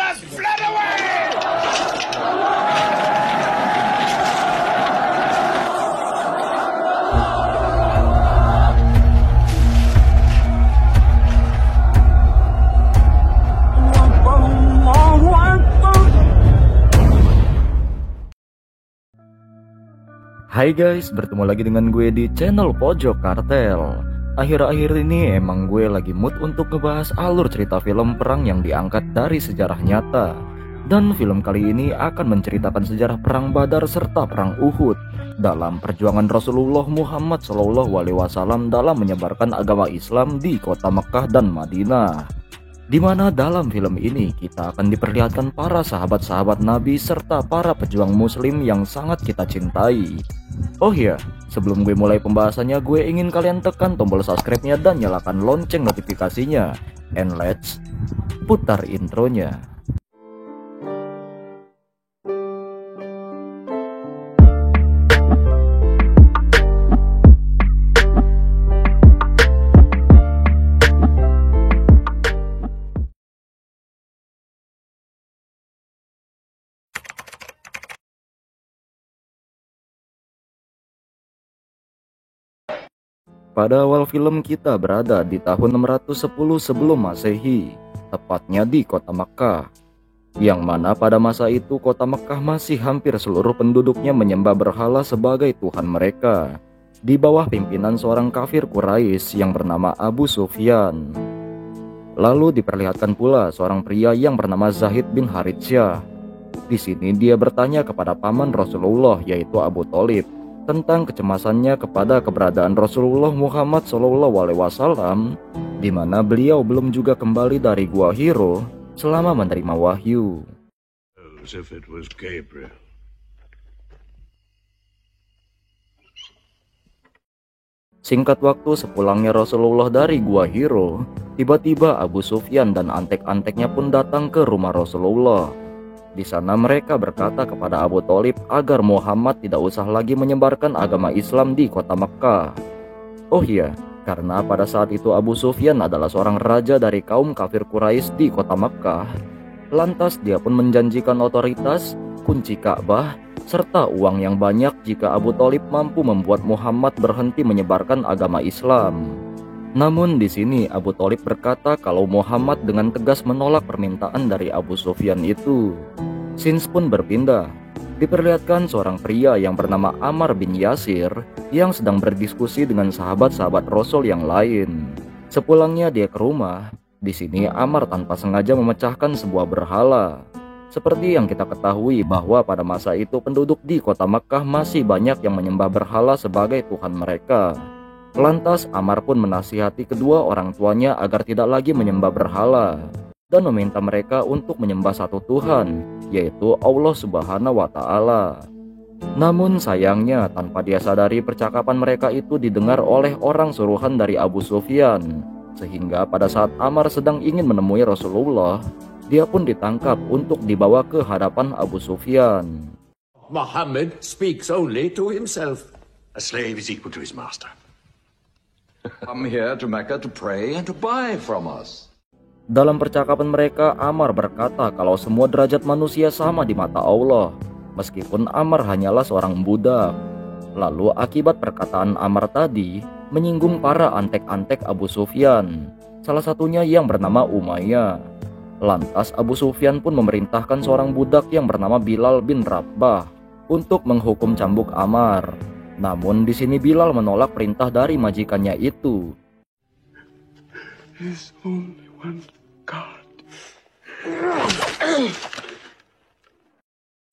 has fled away! Hai guys, bertemu lagi dengan gue di channel Pojok Kartel. Akhir-akhir ini emang gue lagi mood untuk ngebahas alur cerita film perang yang diangkat dari sejarah nyata. Dan film kali ini akan menceritakan sejarah perang Badar serta perang Uhud dalam perjuangan Rasulullah Muhammad SAW dalam menyebarkan agama Islam di kota Mekah dan Madinah. Di mana dalam film ini kita akan diperlihatkan para sahabat-sahabat Nabi serta para pejuang muslim yang sangat kita cintai. Oh iya, sebelum gue mulai pembahasannya, gue ingin kalian tekan tombol subscribe-nya dan nyalakan lonceng notifikasinya. And let's putar intronya. Pada awal film kita berada di tahun 610 sebelum Masehi, tepatnya di kota Mekkah. Yang mana pada masa itu kota Mekkah masih hampir seluruh penduduknya menyembah berhala sebagai Tuhan mereka, di bawah pimpinan seorang kafir Quraisy yang bernama Abu Sufyan. Lalu diperlihatkan pula seorang pria yang bernama Zaid bin Harithsyah. Di sini dia bertanya kepada paman Rasulullah yaitu Abu Thalib tentang kecemasannya kepada keberadaan Rasulullah Muhammad SAW, di mana beliau belum juga kembali dari Gua Hiro selama menerima wahyu. Singkat waktu sepulangnya Rasulullah dari Gua Hiro, tiba-tiba Abu Sufyan dan antek-anteknya pun datang ke rumah Rasulullah. Di sana mereka berkata kepada Abu Thalib agar Muhammad tidak usah lagi menyebarkan agama Islam di kota Mekkah. Oh iya, karena pada saat itu Abu Sufyan adalah seorang raja dari kaum kafir Quraisy di kota Mekkah. Lantas dia pun menjanjikan otoritas, kunci Ka'bah, serta uang yang banyak jika Abu Thalib mampu membuat Muhammad berhenti menyebarkan agama Islam. Namun di sini Abu Thalib berkata kalau Muhammad dengan tegas menolak permintaan dari Abu Sufyan itu. Scenes pun berpindah. Diperlihatkan seorang pria yang bernama Ammar bin Yasir yang sedang berdiskusi dengan sahabat-sahabat Rasul yang lain. Sepulangnya dia ke rumah, di sini Ammar tanpa sengaja memecahkan sebuah berhala. Seperti yang kita ketahui bahwa pada masa itu penduduk di kota Mekkah masih banyak yang menyembah berhala sebagai Tuhan mereka. Lantas Ammar pun menasihati kedua orang tuanya agar tidak lagi menyembah berhala dan meminta mereka untuk menyembah satu Tuhan, yaitu Allah Subhanahu wa Ta'ala. Namun sayangnya tanpa dia sadari percakapan mereka itu didengar oleh orang suruhan dari Abu Sufyan, sehingga pada saat Ammar sedang ingin menemui Rasulullah, dia pun ditangkap untuk dibawa ke hadapan Abu Sufyan. Muhammad speaks only to himself. A slave is equal to his master. Come here to Mecca to pray and to buy from us. Dalam percakapan mereka, Ammar berkata kalau semua derajat manusia sama di mata Allah, meskipun Ammar hanyalah seorang budak. Lalu akibat perkataan Ammar tadi menyinggung para antek-antek Abu Sufyan, salah satunya yang bernama Umayyah. Lantas Abu Sufyan pun memerintahkan seorang budak yang bernama Bilal bin Rabah untuk menghukum cambuk Ammar. Namun di sini Bilal menolak perintah dari majikannya itu. There's only one God.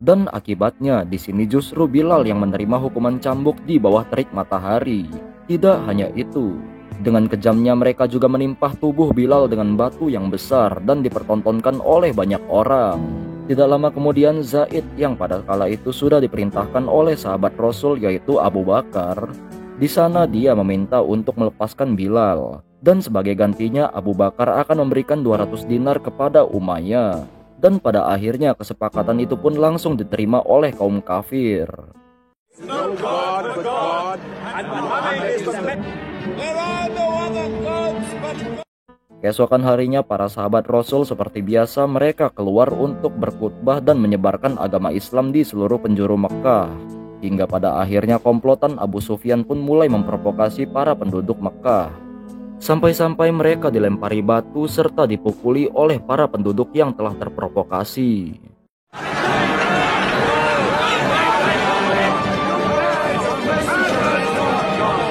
Dan akibatnya di sini justru Bilal yang menerima hukuman cambuk di bawah terik matahari. Tidak hanya itu, dengan kejamnya mereka juga menimpah tubuh Bilal dengan batu yang besar dan dipertontonkan oleh banyak orang. Tidak lama kemudian Zaid yang pada kala itu sudah diperintahkan oleh sahabat Rasul yaitu Abu Bakar. Di sana dia meminta untuk melepaskan Bilal. Dan sebagai gantinya Abu Bakar akan memberikan 200 dinar kepada Umayyah. Dan pada akhirnya kesepakatan itu pun langsung diterima oleh kaum kafir. No God but God, and Muhammad is the man. There are no other gods but God. Keesokan harinya para sahabat Rasul seperti biasa mereka keluar untuk berkhutbah dan menyebarkan agama Islam di seluruh penjuru Mekkah. Hingga pada akhirnya komplotan Abu Sufyan pun mulai memprovokasi para penduduk Mekkah. Sampai-sampai mereka dilempari batu serta dipukuli oleh para penduduk yang telah terprovokasi.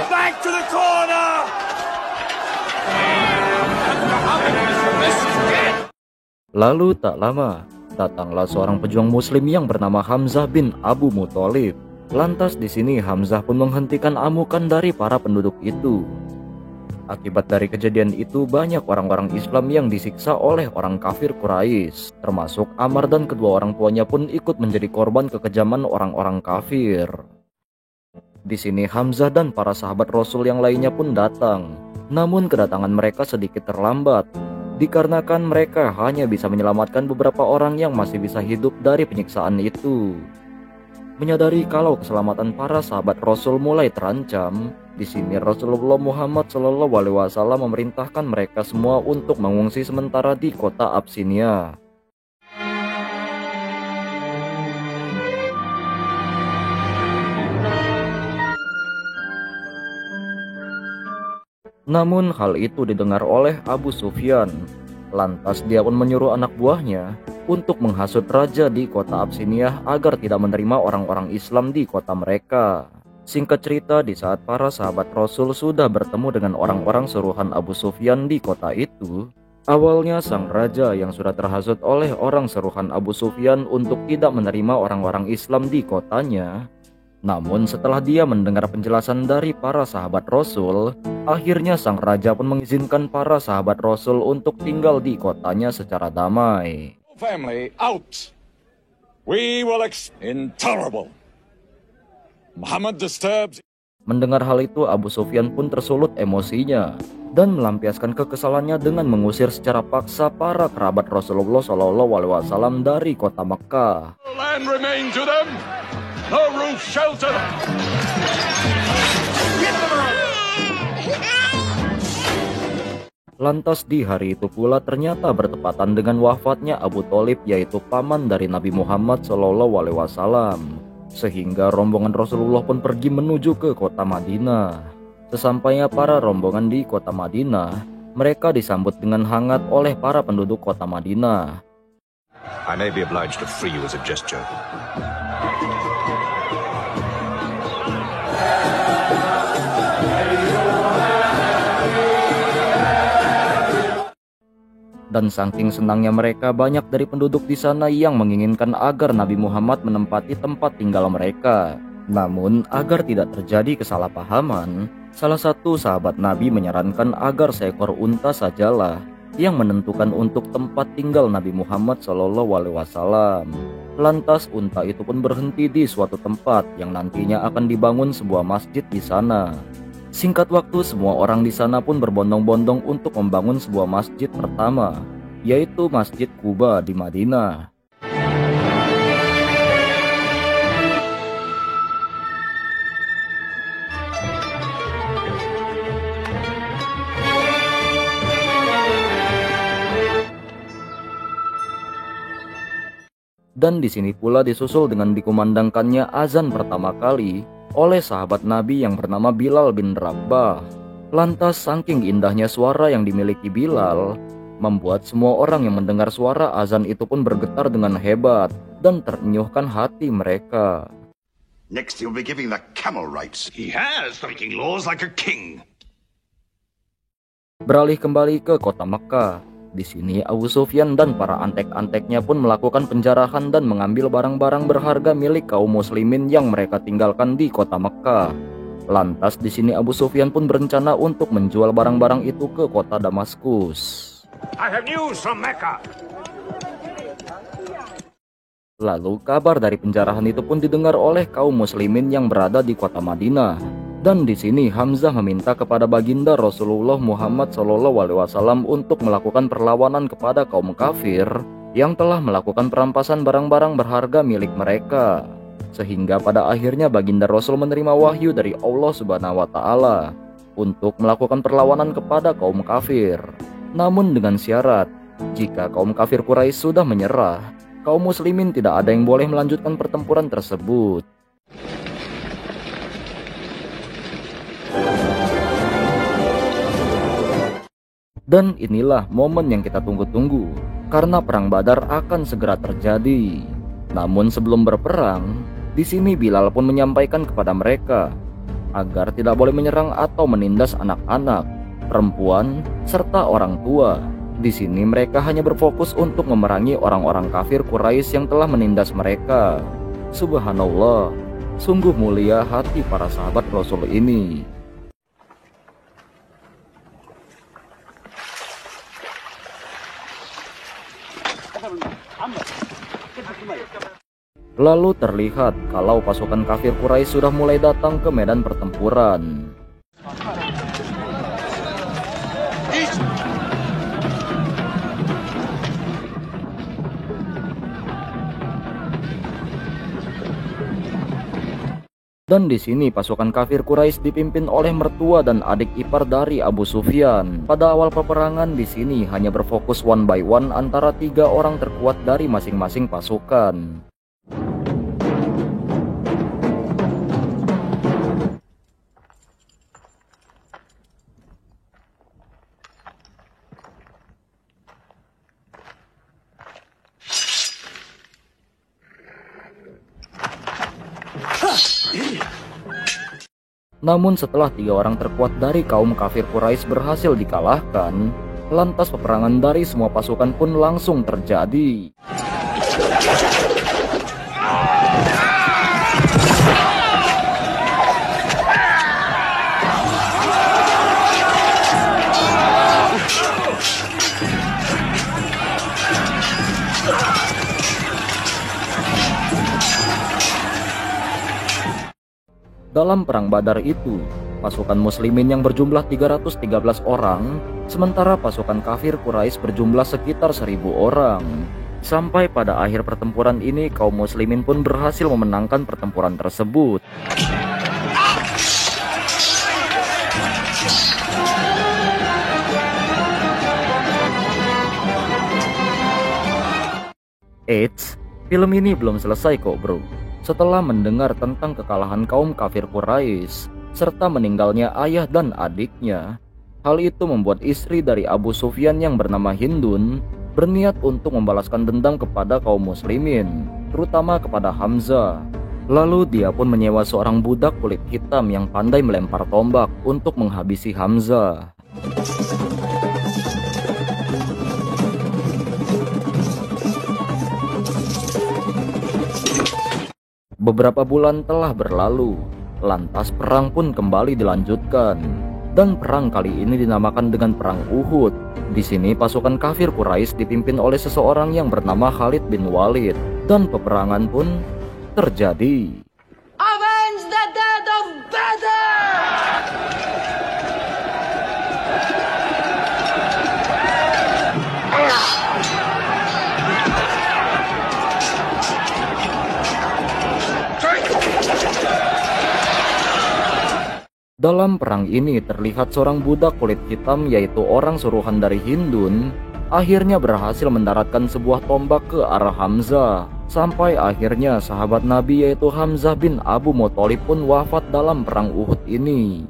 Back to the corner! Lalu tak lama, datanglah seorang pejuang muslim yang bernama Hamzah bin Abu Muthalib. Lantas di sini Hamzah pun menghentikan amukan dari para penduduk itu. Akibat dari kejadian itu banyak orang-orang Islam yang disiksa oleh orang kafir Quraisy, termasuk Ammar dan kedua orang tuanya pun ikut menjadi korban kekejaman orang-orang kafir. Di sini Hamzah dan para sahabat Rasul yang lainnya pun datang. Namun kedatangan mereka sedikit terlambat, dikarenakan mereka hanya bisa menyelamatkan beberapa orang yang masih bisa hidup dari penyiksaan itu. Menyadari kalau keselamatan para sahabat Rasul mulai terancam, di sini Rasulullah Muhammad SAW memerintahkan mereka semua untuk mengungsi sementara di kota Abysinia. Namun hal itu didengar oleh Abu Sufyan. Lantas dia pun menyuruh anak buahnya untuk menghasut raja di kota Abysinia agar tidak menerima orang-orang Islam di kota mereka. Singkat cerita, di saat para sahabat Rasul sudah bertemu dengan orang-orang suruhan Abu Sufyan di kota itu, awalnya sang raja yang sudah terhasut oleh orang suruhan Abu Sufyan untuk tidak menerima orang-orang Islam di kotanya. Namun setelah dia mendengar penjelasan dari para sahabat Rasul, akhirnya sang raja pun mengizinkan para sahabat Rasul untuk tinggal di kotanya secara damai. Family, out! We will intolerable. Muhammad disturbs. Mendengar hal itu, Abu Sufyan pun tersulut emosinya dan melampiaskan kekesalannya dengan mengusir secara paksa para kerabat Rasulullah SAW dari kota Mekkah. Land remain to them. No roof shelter. Lantas di hari itu pula ternyata bertepatan dengan wafatnya Abu Thalib, yaitu paman dari Nabi Muhammad SAW. Sehingga rombongan Rasulullah pun pergi menuju ke kota Madinah. Sesampainya para rombongan di kota Madinah, mereka disambut dengan hangat oleh para penduduk kota Madinah. I may be obliged to free you as a gesture. Dan saking senangnya mereka, banyak dari penduduk di sana yang menginginkan agar Nabi Muhammad menempati tempat tinggal mereka. Namun, agar tidak terjadi kesalahpahaman, salah satu sahabat Nabi menyarankan agar seekor unta sajalah yang menentukan untuk tempat tinggal Nabi Muhammad SAW. Lantas unta itu pun berhenti di suatu tempat yang nantinya akan dibangun sebuah masjid di sana. Singkat waktu, semua orang di sana pun berbondong-bondong untuk membangun sebuah masjid pertama, yaitu Masjid Quba di Madinah. Dan di sini pula disusul dengan dikumandangkannya azan pertama kali oleh sahabat Nabi yang bernama Bilal bin Rabah. Lantas saking indahnya suara yang dimiliki Bilal, membuat semua orang yang mendengar suara azan itu pun bergetar dengan hebat dan terenyuhkan hati mereka. Next, he'll be giving the camel rights. He has, making laws like a king. Beralih kembali ke kota Mekkah. Di sini Abu Sufyan dan para antek-anteknya pun melakukan penjarahan dan mengambil barang-barang berharga milik kaum muslimin yang mereka tinggalkan di kota Mekkah. Lantas di sini Abu Sufyan pun berencana untuk menjual barang-barang itu ke kota Damaskus. I have news from Mecca. Lalu kabar dari penjarahan itu pun didengar oleh kaum muslimin yang berada di kota Madinah. Dan di sini Hamzah meminta kepada baginda Rasulullah Muhammad SAW untuk melakukan perlawanan kepada kaum kafir yang telah melakukan perampasan barang-barang berharga milik mereka. Sehingga pada akhirnya baginda Rasul menerima wahyu dari Allah Subhanahu wa Ta'ala untuk melakukan perlawanan kepada kaum kafir. namun dengan syarat, jika kaum kafir Quraisy sudah menyerah, kaum muslimin tidak ada yang boleh melanjutkan pertempuran tersebut. Dan inilah momen yang kita tunggu-tunggu, karena perang Badar akan segera terjadi. Namun sebelum berperang, di sini Bilal pun menyampaikan kepada mereka agar tidak boleh menyerang atau menindas anak-anak, perempuan, serta orang tua. Di sini mereka hanya berfokus untuk memerangi orang-orang kafir Quraisy yang telah menindas mereka. Subhanallah, sungguh mulia hati para sahabat Rasul ini. Lalu terlihat kalau pasukan kafir Quraisy sudah mulai datang ke medan pertempuran. Dan di sini pasukan kafir Quraisy dipimpin oleh mertua dan adik ipar dari Abu Sufyan. Pada awal peperangan di sini hanya berfokus one by one antara 3 orang terkuat dari masing-masing pasukan. Namun setelah 3 orang terkuat dari kaum kafir Quraisy berhasil dikalahkan, lantas peperangan dari semua pasukan pun langsung terjadi. Dalam perang Badar itu, pasukan muslimin yang berjumlah 313 orang, sementara pasukan kafir Quraisy berjumlah sekitar 1000 orang. Sampai pada akhir pertempuran ini, kaum muslimin pun berhasil memenangkan pertempuran tersebut. Eits, film ini belum selesai kok bro. Setelah mendengar tentang kekalahan kaum kafir Quraisy serta meninggalnya ayah dan adiknya, hal itu membuat istri dari Abu Sufyan yang bernama Hindun berniat untuk membalaskan dendam kepada kaum muslimin, terutama kepada Hamzah. Lalu dia pun menyewa seorang budak kulit hitam yang pandai melempar tombak untuk menghabisi Hamzah. Beberapa bulan telah berlalu, lantas perang pun kembali dilanjutkan. Dan perang kali ini dinamakan dengan Perang Uhud. Di sini pasukan kafir Quraisy dipimpin oleh seseorang yang bernama Khalid bin Walid. Dan peperangan pun terjadi. Avenge the dead of Badr! Dalam perang ini terlihat seorang budak kulit hitam yaitu orang suruhan dari Hindun akhirnya berhasil mendaratkan sebuah tombak ke arah Hamzah. Sampai akhirnya sahabat Nabi yaitu Hamzah bin Abu Muthalib pun wafat dalam perang Uhud ini.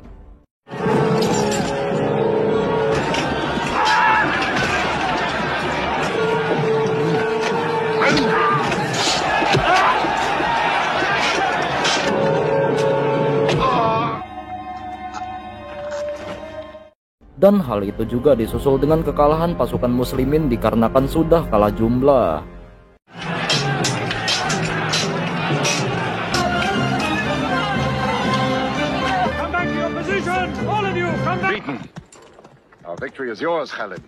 Dan hal itu juga disusul dengan kekalahan pasukan muslimin dikarenakan sudah kalah jumlah. Come back to your position! All of you, come back! Beaten. Our victory is yours, Khalid.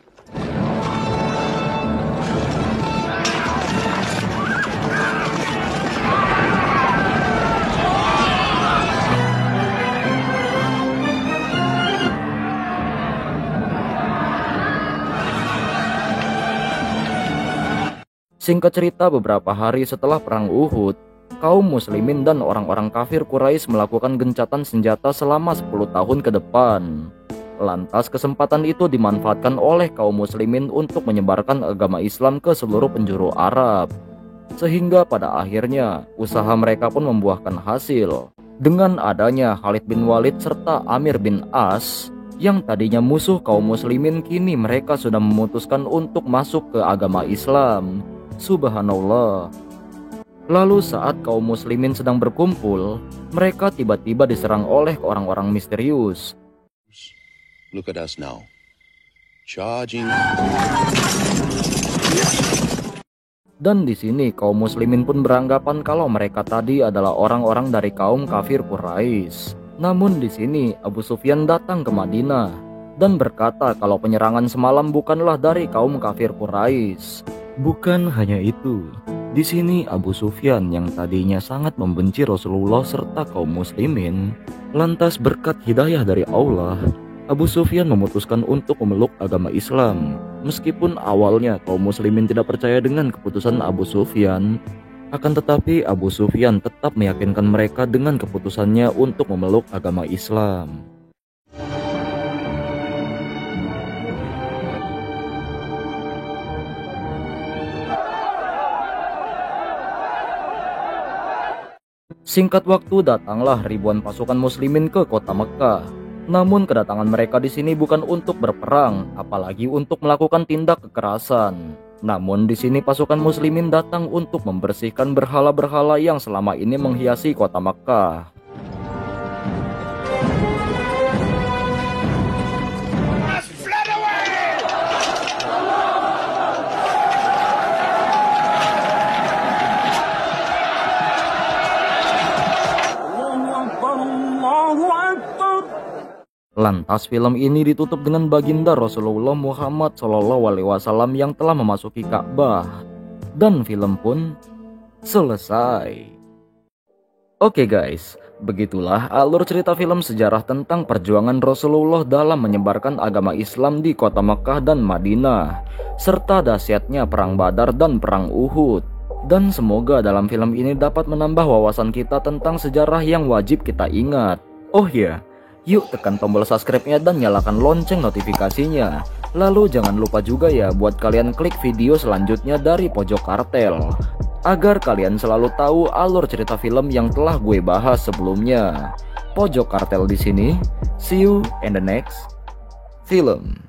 Singkat cerita, beberapa hari setelah perang Uhud, kaum muslimin dan orang-orang kafir Quraisy melakukan gencatan senjata selama 10 tahun ke depan. Lantas kesempatan itu dimanfaatkan oleh kaum muslimin untuk menyebarkan agama Islam ke seluruh penjuru Arab. Sehingga pada akhirnya usaha mereka pun membuahkan hasil. Dengan adanya Khalid bin Walid serta Amir bin As yang tadinya musuh kaum muslimin, kini mereka sudah memutuskan untuk masuk ke agama Islam. Subhanallah. Lalu saat kaum muslimin sedang berkumpul, mereka tiba-tiba diserang oleh orang-orang misterius. Look at us now. Charging. Dan di sini kaum muslimin pun beranggapan kalau mereka tadi adalah orang-orang dari kaum kafir Quraisy. Namun di sini Abu Sufyan datang ke Madinah dan berkata kalau penyerangan semalam bukanlah dari kaum kafir Quraisy. Bukan hanya itu, di sini Abu Sufyan yang tadinya sangat membenci Rasulullah serta kaum muslimin, lantas berkat hidayah dari Allah, Abu Sufyan memutuskan untuk memeluk agama Islam. Meskipun awalnya kaum muslimin tidak percaya dengan keputusan Abu Sufyan, akan tetapi Abu Sufyan tetap meyakinkan mereka dengan keputusannya untuk memeluk agama Islam. Singkat waktu datanglah ribuan pasukan muslimin ke kota Mekah. Namun kedatangan mereka di sini bukan untuk berperang, apalagi untuk melakukan tindak kekerasan. Namun di sini pasukan muslimin datang untuk membersihkan berhala-berhala yang selama ini menghiasi kota Makkah. Lantas film ini ditutup dengan baginda Rasulullah Muhammad SAW yang telah memasuki Ka'bah. Dan film pun selesai. Oke guys, begitulah alur cerita film sejarah tentang perjuangan Rasulullah dalam menyebarkan agama Islam di kota Makkah dan Madinah, serta dahsyatnya perang Badar dan perang Uhud. Dan semoga dalam film ini dapat menambah wawasan kita tentang sejarah yang wajib kita ingat. Oh ya, yuk tekan tombol subscribe-nya dan nyalakan lonceng notifikasinya. Lalu jangan lupa juga ya buat kalian klik video selanjutnya dari Pojok Kartel, agar kalian selalu tahu alur cerita film yang telah gue bahas sebelumnya. Pojok Kartel di sini. See you in the next film.